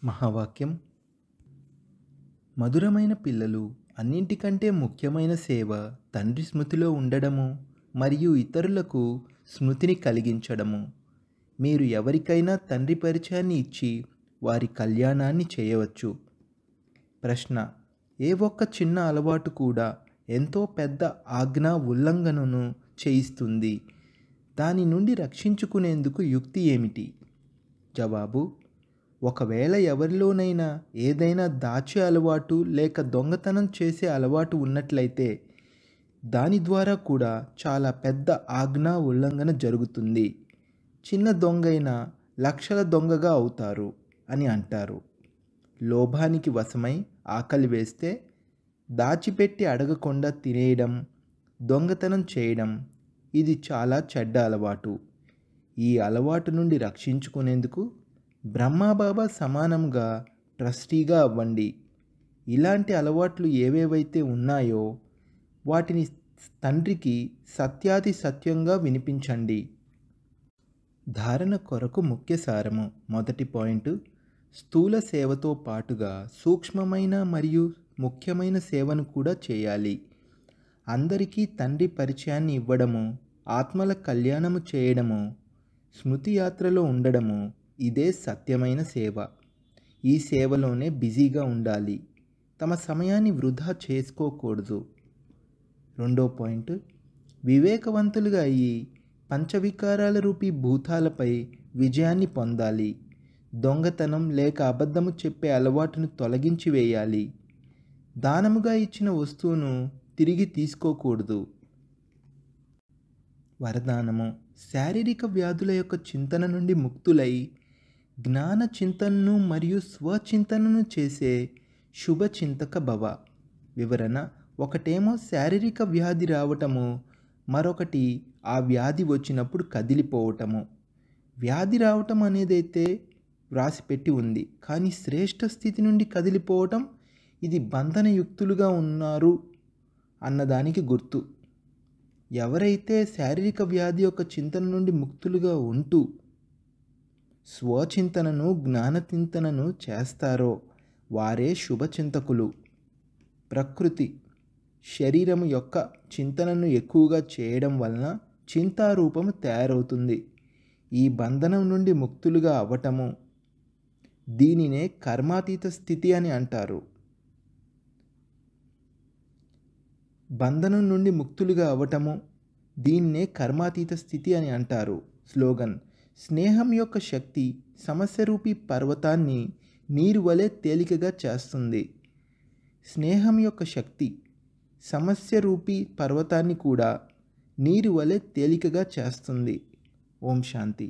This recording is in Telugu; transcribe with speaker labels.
Speaker 1: మహావాక్యం. మధురమైన పిల్లలు, అన్నింటికంటే ముఖ్యమైన సేవ తండ్రి స్మృతిలో ఉండడము మరియు ఇతరులకు స్మృతిని కలిగించడము. మీరు ఎవరికైనా తండ్రి పరిచయాన్ని ఇచ్చి వారి కళ్యాణాన్ని చేయవచ్చు. ప్రశ్న: ఏ ఒక్క చిన్న అలవాటు కూడా ఎంతో పెద్ద ఆజ్ఞా ఉల్లంఘనను చేయిస్తుంది. దాని నుండి రక్షించుకునేందుకు యుక్తి ఏమిటి? జవాబు: ఒకవేళ ఎవరిలోనైనా ఏదైనా దాచే అలవాటు లేక దొంగతనం చేసే అలవాటు ఉన్నట్లయితే దాని ద్వారా కూడా చాలా పెద్ద ఆజ్ఞా ఉల్లంఘన జరుగుతుంది. చిన్న దొంగైనా లక్షల దొంగగా అవుతారు అని అంటారు. లోభానికి వశమై ఆకలి వేస్తే దాచిపెట్టి అడగకుండా తినేయడం, దొంగతనం చేయడం ఇది చాలా చెడ్డ అలవాటు. ఈ అలవాటు నుండి రక్షించుకునేందుకు బ్రహ్మబాబా సమానంగా ట్రస్టీగా అవ్వండి. ఇలాంటి అలవాట్లు ఏవేవైతే ఉన్నాయో వాటిని తండ్రికి సత్యాది సత్యంగా వినిపించండి. ధారణ కొరకు ముఖ్య సారము. మొదటి పాయింట్: స్థూల సేవతో పాటుగా సూక్ష్మమైన మరియు ముఖ్యమైన సేవను కూడా చేయాలి. అందరికీ తండ్రి పరిచయాన్ని ఇవ్వడము, ఆత్మల కళ్యాణము చేయడము, స్మృతి యాత్రలో ఉండడము ఇదే సత్యమైన సేవ. ఈ సేవలోనే బిజీగా ఉండాలి. తమ సమయాన్ని వృధా చేసుకోకూడదు. రెండో పాయింట్: వివేకవంతులుగా అయ్యి పంచవికారాల రూపీ భూతాలపై విజయాన్ని పొందాలి. దొంగతనం లేక అబద్ధము చెప్పే అలవాటును తొలగించి వేయాలి. దానముగా ఇచ్చిన వస్తువును తిరిగి తీసుకోకూడదు. వరదానము: శారీరక వ్యాధుల యొక్క చింతన నుండి ముక్తులై జ్ఞాన చింతనను మరియు స్వచింతనను చేసే శుభచింతక భవ. వివరణ: ఒకటేమో శారీరక వ్యాధి రావటము, మరొకటి ఆ వ్యాధి వచ్చినప్పుడు కదిలిపోవటము. వ్యాధి రావటం అనేదైతే వ్రాసిపెట్టి ఉంది, కానీ శ్రేష్ఠ స్థితి నుండి కదిలిపోవటం ఇది బంధనయుక్తులుగా ఉన్నారు అన్నదానికి గుర్తు. ఎవరైతే శారీరక వ్యాధి యొక్క చింతన నుండి ముక్తులుగా ఉంటూ స్వచింతనను జ్ఞానచింతనను చేస్తారో వారే శుభచింతకులు. ప్రకృతి శరీరము యొక్క చింతనను ఎక్కువగా చేయడం వలన చింతారూపము తయారవుతుంది. ఈ బంధనం నుండి ముక్తులుగా అవ్వటము, దీనినే కర్మాతీత స్థితి అని అంటారు. బంధనం నుండి ముక్తులుగా అవ్వటము, దీన్నే కర్మాతీత స్థితి అని అంటారు. స్లోగన్: స్నేహం యొక్క శక్తి సమస్యరూపీ పర్వతాన్ని నీరు వలె తేలికగా చేస్తుంది. స్నేహం యొక్క శక్తి సమస్యరూపీ పర్వతాన్ని కూడా నీరు వలె తేలికగా చేస్తుంది. ఓం శాంతి.